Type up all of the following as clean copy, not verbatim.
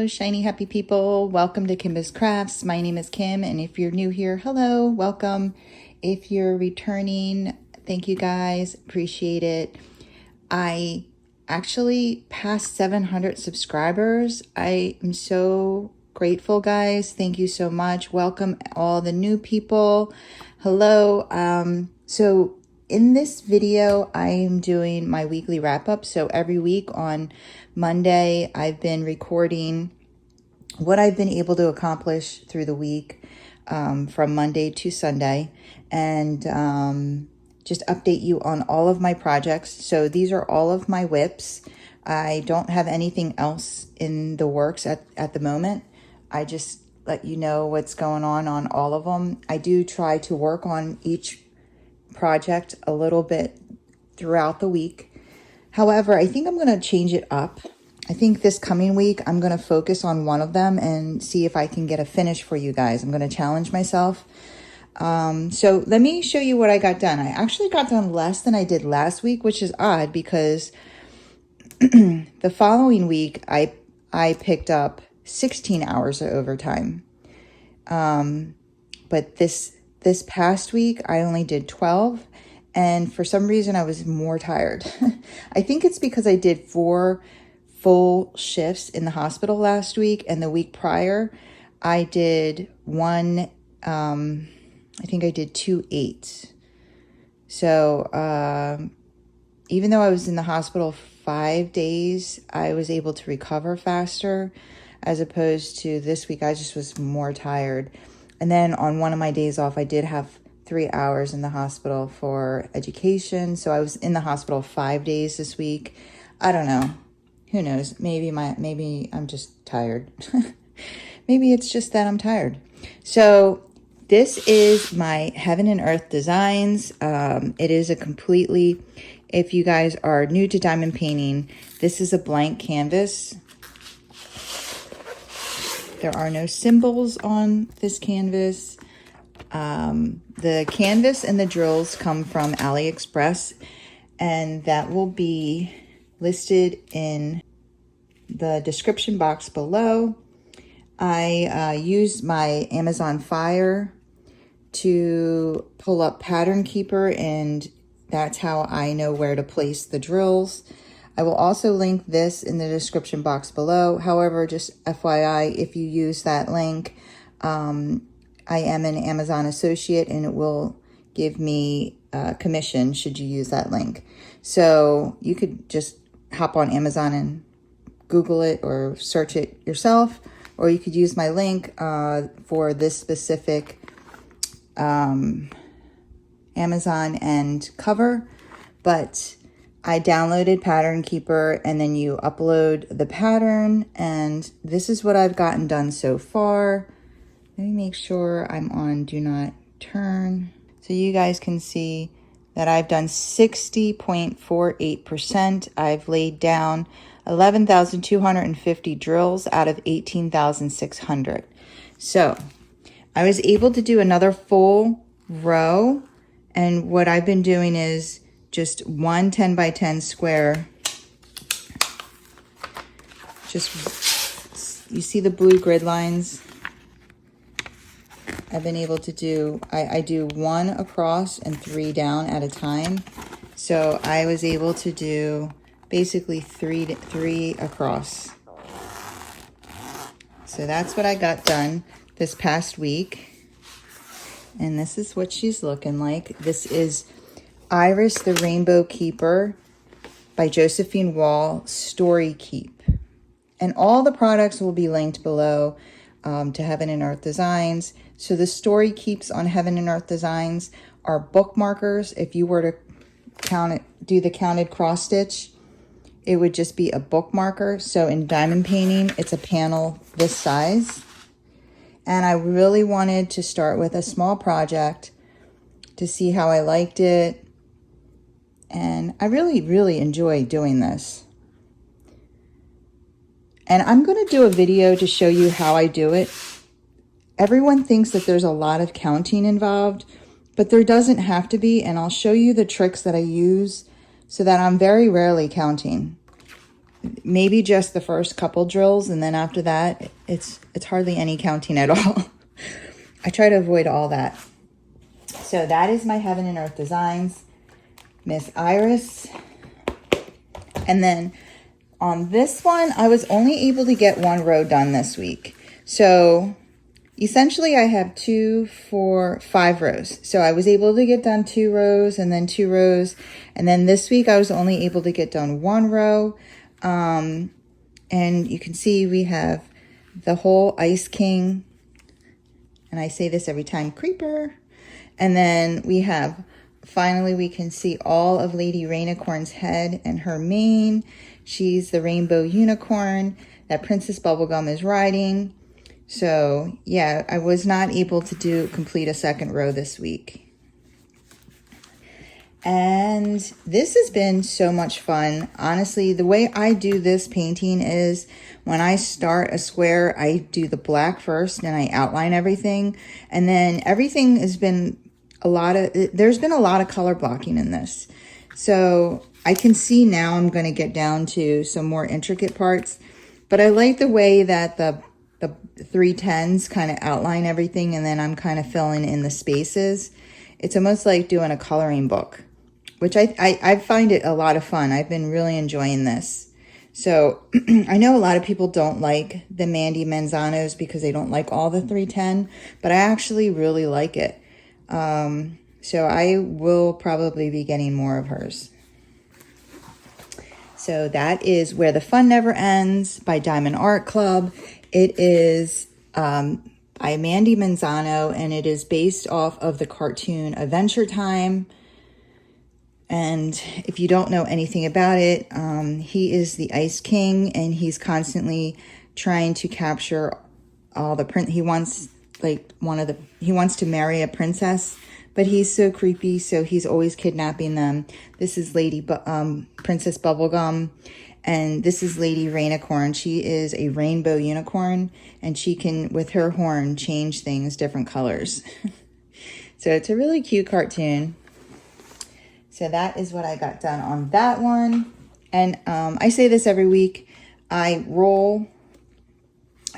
Hello, shiny happy people. Welcome to Kimba's Crafts. My name is Kim, and if you're new here, hello, welcome. If you're returning, thank you guys. Appreciate it. I actually passed 700 subscribers. I am so grateful, guys. Thank you so much. Welcome all the new people. Hello. So in this video, I am doing my weekly wrap-up. So every week on Monday, I've been recording what I've been able to accomplish through the week from Monday to Sunday, and just update you on all of my projects. So these are all of my whips. I don't have anything else in the works at the moment. I just let you know what's going on all of them. I do try to work on each project a little bit throughout the week. However, I think I'm going to change it up. I think this coming week, I'm going to focus on one of them and see if I can get a finish for you guys. I'm going to challenge myself. So let me show you what I got done. I actually got done less than I did last week, which is odd because the following week, I picked up 16 hours of overtime. But this past week, I only did 12. And for some reason, I was more tired. I think it's because I did 4 full shifts in the hospital last week. And the week prior, I did I think I did 2 8s. So even though I was in the hospital 5 days, I was able to recover faster, as opposed to this week, I just was more tired. And then on one of my days off, I did have 3 hours in the hospital for education. So I was in the hospital 5 days this week. I don't know. Who knows? Maybe I'm just tired. Maybe it's just that I'm tired. So this is my Heaven and Earth Designs. It is a completely, if you guys are new to diamond painting, this is a blank canvas. There are no symbols on this canvas. The canvas and the drills come from AliExpress, and that will be listed in the description box below. I used my Amazon Fire to pull up Pattern Keeper, and that's how I know where to place the drills. I will also link this in the description box below. However, just FYI, if you use that link, I am an Amazon associate, and it will give me commission should you use that link. So you could just hop on Amazon and Google it or search it yourself, or you could use my link for this specific Amazon and cover. But I downloaded Pattern Keeper, and then you upload the pattern, and this is what I've gotten done so far. Let me make sure I'm on Do Not Turn, so you guys can see that I've done 60.48%. I've laid down 11,250 drills out of 18,600. So I was able to do another full row, and what I've been doing is just one 10 by 10 square. Just, you see the blue grid lines? I've been able to do, I do 1 across and 3 down at a time. So I was able to do basically 3 across. So that's what I got done this past week. And this is what she's looking like. This is Iris the Rainbow Keeper by Josephine Wall Story Keep. And all the products will be linked below to Heaven and Earth Designs. So the Story Keeps on Heaven and Earth Designs are bookmarkers. If you were to count it, do the counted cross stitch, it would just be a bookmarker. So in diamond painting, it's a panel this size. And I really wanted to start with a small project to see how I liked it. And I really, really enjoy doing this. And I'm going to do a video to show you how I do it. Everyone thinks that there's a lot of counting involved, but there doesn't have to be. And I'll show you the tricks that I use so that I'm very rarely counting. maybe just the first couple drills, and then after that, it's hardly any counting at all. I try to avoid all that. So that is my Heaven and Earth Designs, Miss Iris. And then on this one, I was only able to get 1 row done this week. So essentially I have 2, 4, 5 rows. So I was able to get done 2 rows and then 2 rows. And then this week I was only able to get done 1 row. And you can see we have the whole Ice King. And I say this every time, creeper. And then we have, finally we can see all of Lady Rainicorn's head and her mane. She's the rainbow unicorn that Princess Bubblegum is riding. So yeah, I was not able to complete a 2nd row this week. And this has been so much fun. Honestly, the way I do this painting is when I start a square, I do the black first and I outline everything. And then everything has been there's been a lot of color blocking in this. So I can see now I'm going to get down to some more intricate parts. But I like the way that the 310s kind of outline everything, and then I'm kind of filling in the spaces. It's almost like doing a coloring book, which I find it a lot of fun. I've been really enjoying this. So I know a lot of people don't like the Mandy Manzanos because they don't like all the 310, but I actually really like it. So I will probably be getting more of hers. So that is Where the Fun Never Ends by Diamond Art Club. It is by Mandy Manzano, and it is based off of the cartoon Adventure Time. And if you don't know anything about it, he is the Ice King, and he's constantly trying to capture all the he wants to marry a princess, but he's so creepy, so he's always kidnapping them. This is Princess Bubblegum, and this is Lady Rainicorn. She is a rainbow unicorn, and she can, with her horn, change things different colors. So it's a really cute cartoon. So that is what I got done on that one. And I say this every week. I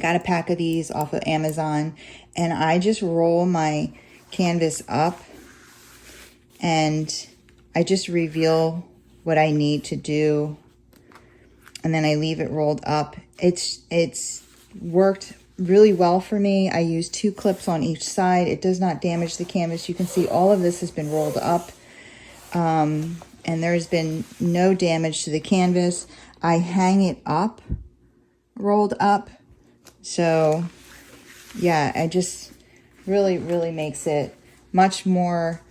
got a pack of these off of Amazon, and I just roll my canvas up and I just reveal what I need to do, and then I leave it rolled up. It's worked really well for me. I use 2 clips on each side. It does not damage the canvas. You can see all of this has been rolled up, and there's been no damage to the canvas. I hang it up rolled up. So yeah, I just really makes it much more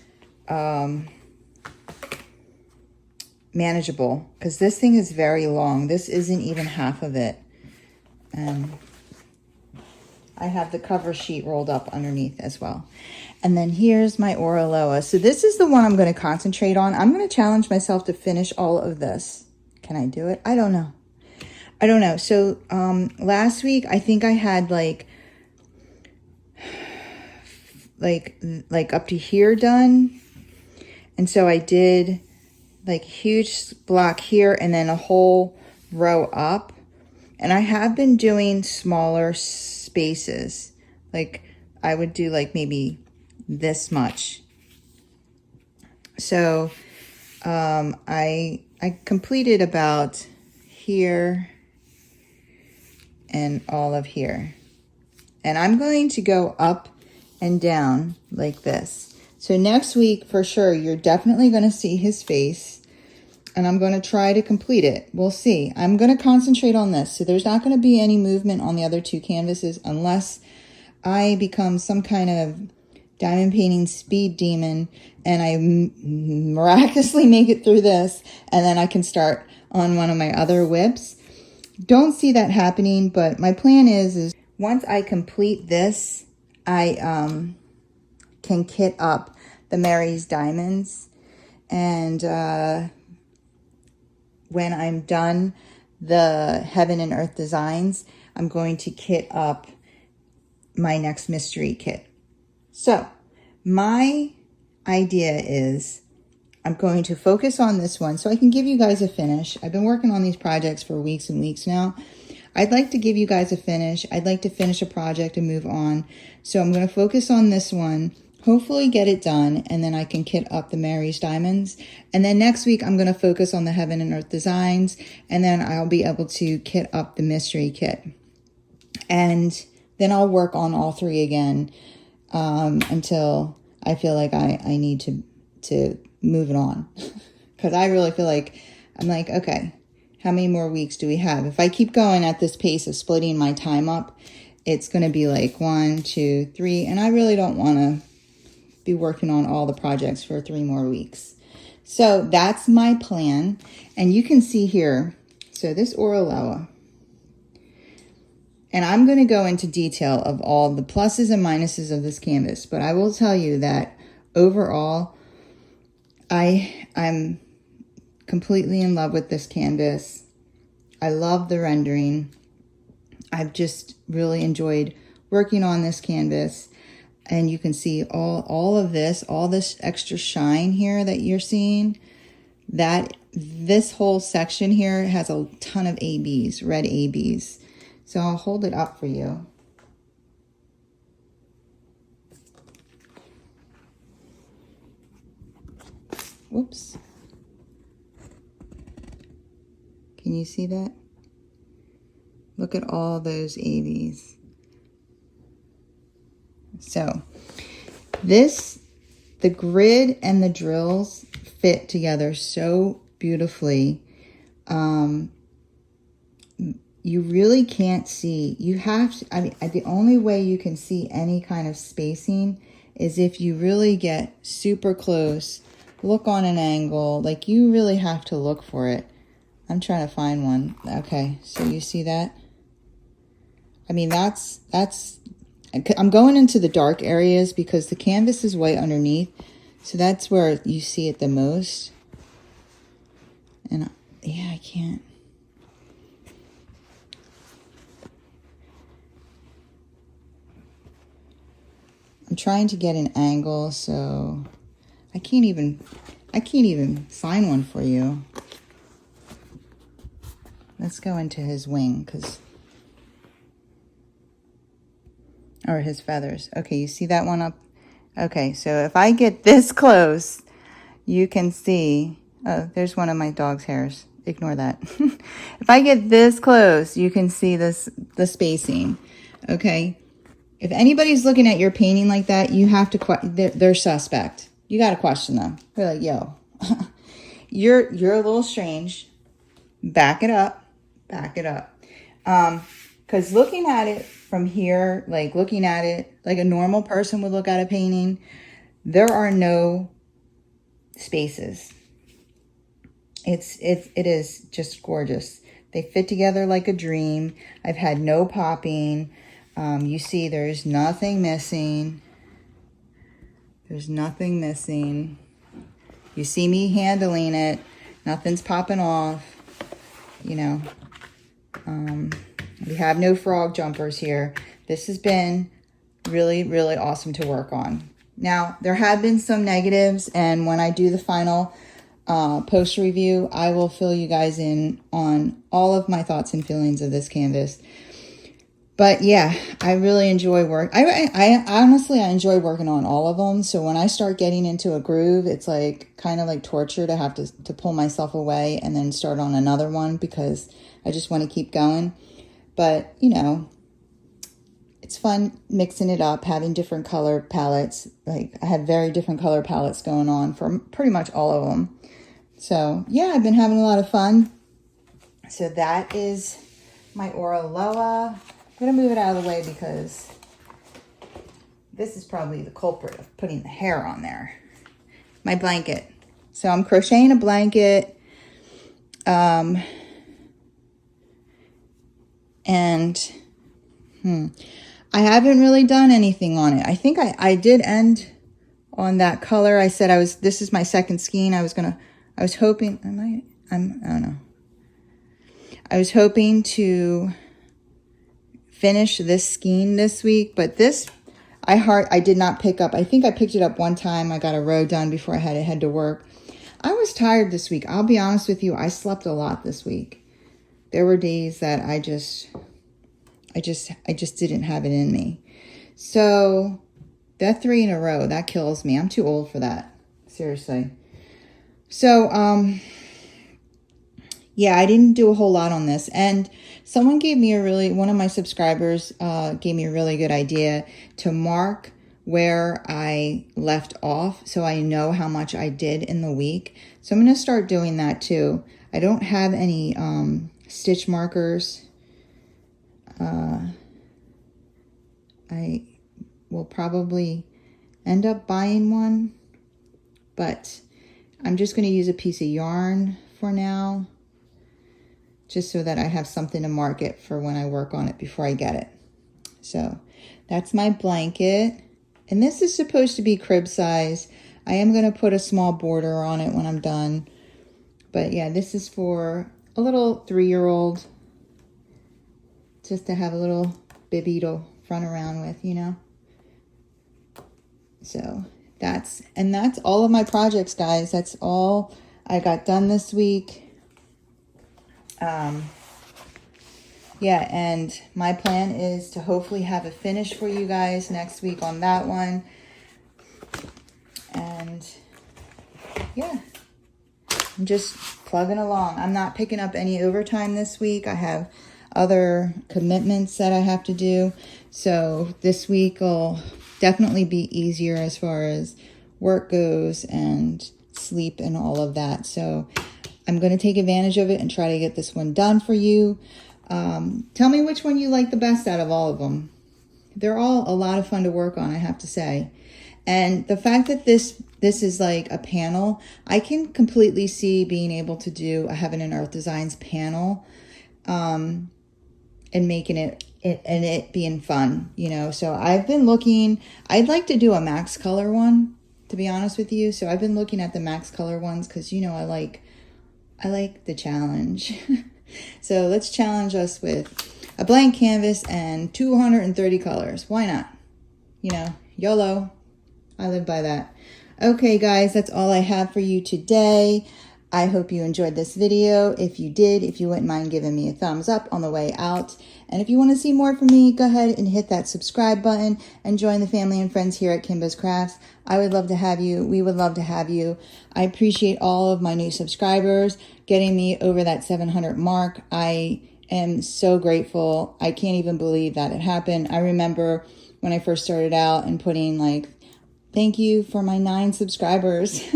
manageable, because this thing is very long. This isn't even half of it. And I have the cover sheet rolled up underneath as well. And then here's my Oraloa. So this is the one I'm going to concentrate on. I'm going to challenge myself to finish all of this. Can I do it? I don't know. So last week, I think I had like up to here done. And so I did like a huge block here and then a whole row up. And I have been doing smaller spaces. Like I would do like maybe this much. So I completed about here and all of here. And I'm going to go up and down like this. So next week, for sure, you're definitely going to see his face. And I'm going to try to complete it. We'll see. I'm going to concentrate on this. So there's not going to be any movement on the other 2 canvases unless I become some kind of diamond painting speed demon and I miraculously make it through this, and then I can start on one of my other whips. Don't see that happening, but my plan is once I complete this, I can kit up the Mary's Diamonds, and when I'm done the Heaven and Earth Designs, I'm going to kit up my next mystery kit. So my idea is I'm going to focus on this one so I can give you guys a finish. I've been working on these projects for weeks and weeks now. I'd like to give you guys a finish. I'd like to finish a project and move on. So I'm going to focus on this one, hopefully get it done, and then I can kit up the Mary's Diamonds. And then next week, I'm going to focus on the Heaven and Earth designs, and then I'll be able to kit up the mystery kit. And then I'll work on all three again until I feel like I need to move it on. Because I really feel like, I'm like, okay, how many more weeks do we have? If I keep going at this pace of splitting my time up, it's going to be like 1, 2, 3. And I really don't want to be working on all the projects for 3 more weeks. So that's my plan. And you can see here, so this Oraloa, and I'm going to go into detail of all the pluses and minuses of this canvas, but I will tell you that overall, I'm completely in love with this canvas. I love the rendering. I've just really enjoyed working on this canvas. And you can see all of this, all this extra shine here that you're seeing, that this whole section here has a ton of ABs, red ABs. So I'll hold it up for you. Whoops. Can you see that? Look at all those ABs. So the grid and the drills fit together so beautifully. You really can't see. You have to, I mean, the only way you can see any kind of spacing is if you really get super close, look on an angle, like you really have to look for it. I'm trying to find one. Okay, so you see that? I mean, that's, I'm going into the dark areas because the canvas is white underneath. So that's where you see it the most. And yeah, I can't. I'm trying to get an angle, so I can't even find one for you. Let's go into his wing, or his feathers. Okay, you see that one up? Okay, so if I get this close, you can see, oh, there's one of my dog's hairs. Ignore that. If I get this close, you can see the spacing, okay? If anybody's looking at your painting like that, you have to, they're suspect. You got to question them. They're like, yo, you're a little strange. Back it up. Back it up. Because looking at it from here, like looking at it like a normal person would look at a painting, there are no spaces. It is just gorgeous. They fit together like a dream. I've had no popping. You see there's nothing missing. There's nothing missing. You see me handling it. Nothing's popping off. You know, we have no frog jumpers here. This has been really, really awesome to work on. Now, there have been some negatives, and when I do the final post review, I will fill you guys in on all of my thoughts and feelings of this canvas. But yeah, I really enjoy work. I honestly, I enjoy working on all of them. So when I start getting into a groove, it's like kind of like torture to have to pull myself away and then start on another one because I just want to keep going. But, you know, it's fun mixing it up, having different color palettes. Like I have very different color palettes going on for pretty much all of them. So yeah, I've been having a lot of fun. So that is my Oraloa. I'm going to move it out of the way because this is probably the culprit of putting the hair on there. My blanket. So I'm crocheting a blanket. I haven't really done anything on it. I think I did end on that color. I said this is my second skein. I was hoping, I don't know. I was hoping to finish this skein this week, but this I did not pick up. I think I picked it up one time. I got a row done before I had to head to work. I was tired this week. I'll be honest with you. I slept a lot this week. There were days that I just didn't have it in me. So that 3 in a row, that kills me. I'm too old for that. Seriously. So, yeah, I didn't do a whole lot on this. And someone gave me one of my subscribers gave me a really good idea to mark where I left off so I know how much I did in the week. So I'm going to start doing that too. I don't have any stitch markers. I will probably end up buying one, but I'm just going to use a piece of yarn for now, just so that I have something to mark it for when I work on it before I get it. So that's my blanket. And this is supposed to be crib size. I am going to put a small border on it when I'm done. But yeah, this is for a little 3-year-old, just to have a little bibby to run around with, you know. So that's all of my projects, guys. That's all I got done this week. Yeah, and my plan is to hopefully have a finish for you guys next week on that one. And yeah, I'm just plugging along. I'm not picking up any overtime this week. I have other commitments that I have to do. So this week will definitely be easier as far as work goes and sleep and all of that. So I'm going to take advantage of it and try to get this one done for you. Tell me which one you like the best out of all of them. They're all a lot of fun to work on, I have to say. And the fact that this is like a panel, I can completely see being able to do a Heaven and Earth Designs panel, and making it being fun, you know. So I've been looking, I'd like to do a max color one, to be honest with you. So I've been looking at the max color ones because, you know, I like the challenge. So let's challenge us with a blank canvas and 230 colors. Why not? You know, YOLO. I live by that. Okay, guys, that's all I have for you today. I hope you enjoyed this video. If you did, if you wouldn't mind giving me a thumbs up on the way out. And if you want to see more from me, go ahead and hit that subscribe button and join the family and friends here at Kimba's Crafts. I would love to have you. We would love to have you. I appreciate all of my new subscribers getting me over that 700 mark. I am so grateful. I can't even believe that it happened. I remember when I first started out and putting like, thank you for my 9 subscribers.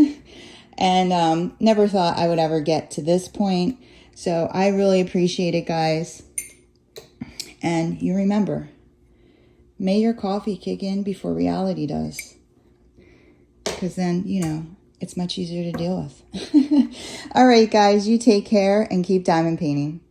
And never thought I would ever get to this point. So I really appreciate it, guys. And you remember, may your coffee kick in before reality does. Because then, you know, it's much easier to deal with. All right, guys, you take care and keep diamond painting.